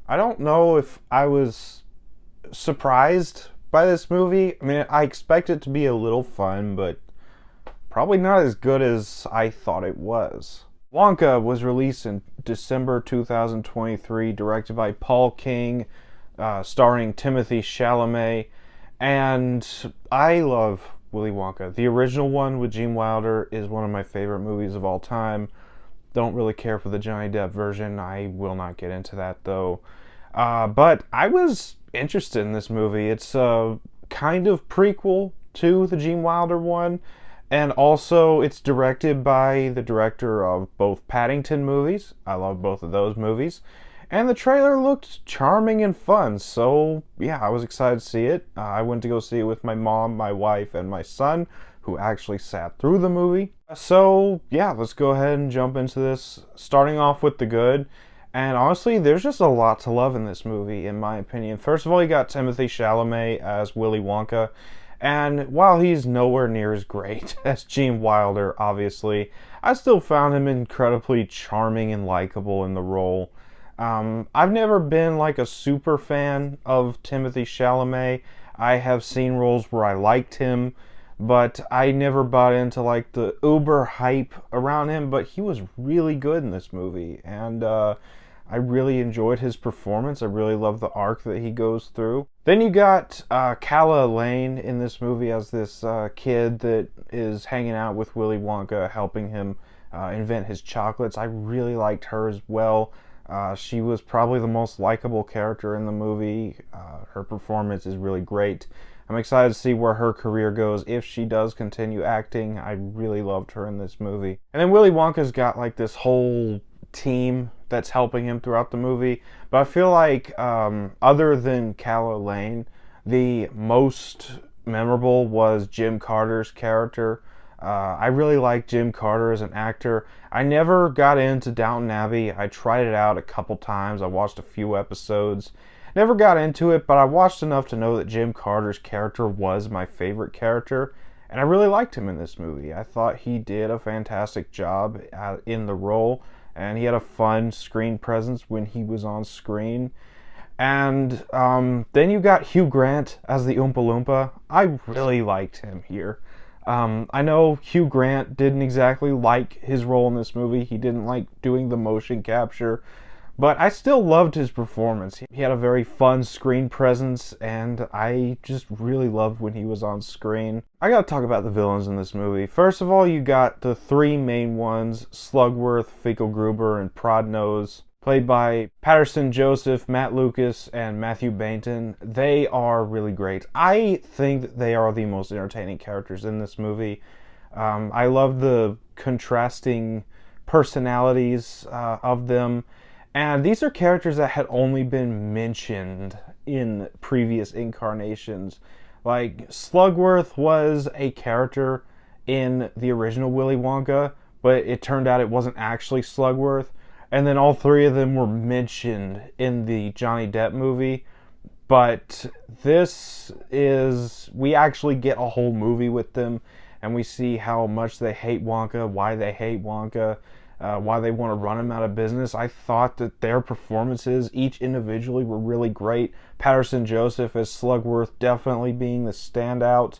I don't know if I was surprised by this movie. I mean, I expect it to be a little fun, but probably not as good as I thought it was. Wonka was released in December 2023, directed by Paul King, starring Timothy Chalamet, and I love Willy Wonka. The original one with Gene Wilder is one of my favorite movies of all time. Don't really care for the Johnny Depp version. I will not get into that though. But I was interested in this movie. It's a kind of prequel to the Gene Wilder one, and also it's directed by the director of both Paddington movies. I love both of those movies. And the trailer looked charming and fun, so yeah, I was excited to see it. I went to go see it with my mom, my wife, and my son, who actually sat through the movie. So yeah, let's go ahead and jump into this, starting off with the good. And honestly, there's just a lot to love in this movie, in my opinion. First of all, you got Timothy Chalamet as Willy Wonka. And while he's nowhere near as great as Gene Wilder, obviously, I still found him incredibly charming and likable in the role. I've never been like a super fan of Timothy Chalamet. I have seen roles where I liked him, but I never bought into like the uber hype around him. But he was really good in this movie, and I really enjoyed his performance. I really love the arc that he goes through. Then you got Calla Lane in this movie as this kid that is hanging out with Willy Wonka, helping him invent his chocolates. I really liked her as well. She was probably the most likable character in the movie. Her performance is really great. I'm excited to see where her career goes if she does continue acting. I really loved her in this movie. And then Willy Wonka's got like this whole team that's helping him throughout the movie. But I feel like other than Calla Lane, the most memorable was Jim Carter's character. I really like Jim Carter as an actor. I never got into Downton Abbey. I tried it out a couple times. I watched a few episodes. Never got into it, but I watched enough to know that Jim Carter's character was my favorite character, and I really liked him in this movie. I thought he did a fantastic job in the role, and he had a fun screen presence when he was on screen. And then you got Hugh Grant as the Oompa Loompa. I really liked him here. I know Hugh Grant didn't exactly like his role in this movie. He didn't like doing the motion capture, but I still loved his performance. He had a very fun screen presence, and I just really loved when he was on screen. I gotta talk about the villains in this movie. First of all, you got the three main ones, Slugworth, Finkelgruber, and Prodnose, played by Patterson Joseph, Matt Lucas, and Matthew Bainton. They are really great. I think that they are the most entertaining characters in this movie. I love the contrasting personalities of them. And these are characters that had only been mentioned in previous incarnations. Like, Slugworth was a character in the original Willy Wonka, but it turned out it wasn't actually Slugworth. And then all three of them were mentioned in the Johnny Depp movie. But this is, we actually get a whole movie with them, and we see how much they hate Wonka, why they hate Wonka, why they want to run him out of business. I thought that their performances, each individually, were really great. Patterson Joseph as Slugworth definitely being the standout.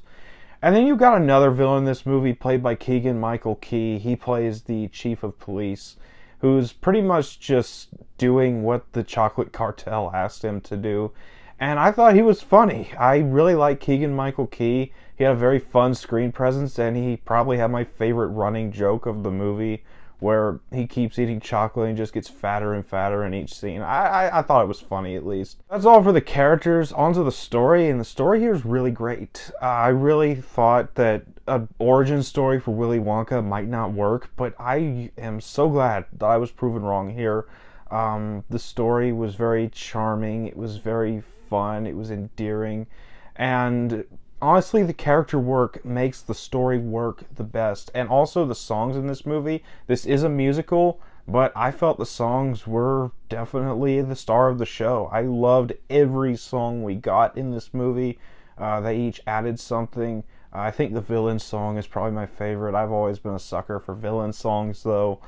And then you got another villain in this movie played by Keegan-Michael Key. He plays the chief of police, who's pretty much just doing what the chocolate cartel asked him to do. And I thought he was funny. I really like Keegan-Michael Key. He had a very fun screen presence, and he probably had my favorite running joke of the movie, where he keeps eating chocolate and just gets fatter and fatter in each scene. I thought it was funny, at least. That's all for the characters. On to the story, and the story here is really great. I really thought that an origin story for Willy Wonka might not work, but I am so glad that I was proven wrong here. The story was very charming, it was very fun, it was endearing, and honestly, the character work makes the story work the best. And also the songs in this movie. This is a musical, but I felt the songs were definitely the star of the show. I loved every song we got in this movie. They each added something. I think the villain song is probably my favorite. I've always been a sucker for villain songs, though.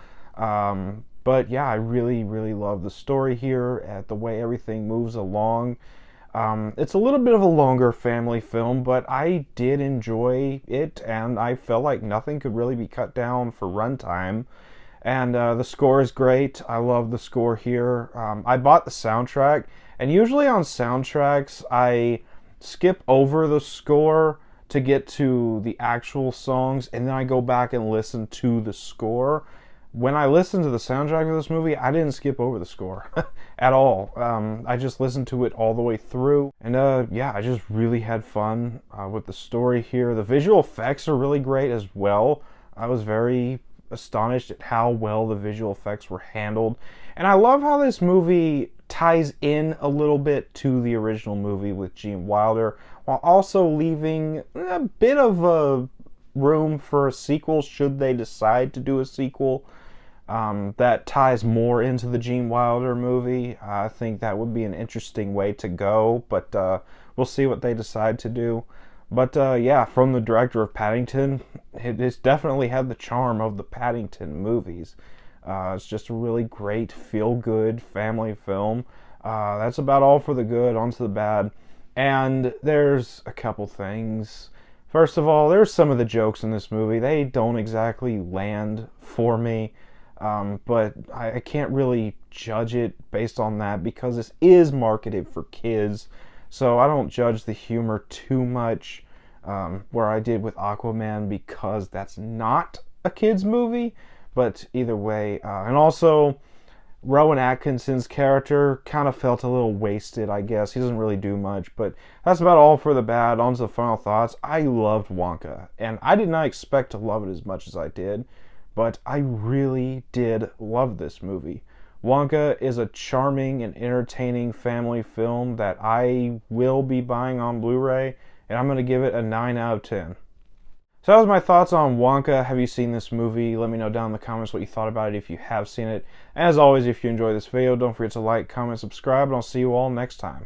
But yeah, I really, really love the story here, at the way everything moves along. It's a little bit of a longer family film, but I did enjoy it, and I felt like nothing could really be cut down for runtime. And the score is great. I love the score here. I bought the soundtrack, and usually on soundtracks, I skip over the score to get to the actual songs, and then I go back and listen to the score. When I listened to the soundtrack of this movie, I didn't skip over the score at all. I just listened to it all the way through, and yeah, I just really had fun with the story here. The visual effects are really great as well. I was very astonished at how well the visual effects were handled, and I love how this movie ties in a little bit to the original movie with Gene Wilder, while also leaving a bit of a room for a sequel should they decide to do a sequel that ties more into the Gene Wilder movie. I think that would be an interesting way to go, but we'll see what they decide to do. But yeah, from the director of Paddington, it's definitely had the charm of the Paddington movies. It's just a really great, feel-good family film. That's about all for the good, on to the bad. And there's a couple things. First of all, there's some of the jokes in this movie. They don't exactly land for me, but I can't really judge it based on that because this is marketed for kids. So I don't judge the humor too much, where I did with Aquaman, because that's not a kid's movie. But either way, and also Rowan Atkinson's character kind of felt a little wasted, I guess. He doesn't really do much, but that's about all for the bad. On to the final thoughts. I loved Wonka, and I did not expect to love it as much as I did, but I really did love this movie. Wonka is a charming and entertaining family film that I will be buying on Blu-ray, and I'm going to give it a 9 out of 10. So that was my thoughts on Wonka. Have you seen this movie? Let me know down in the comments what you thought about it if you have seen it. As always, if you enjoyed this video, don't forget to like, comment, subscribe, and I'll see you all next time.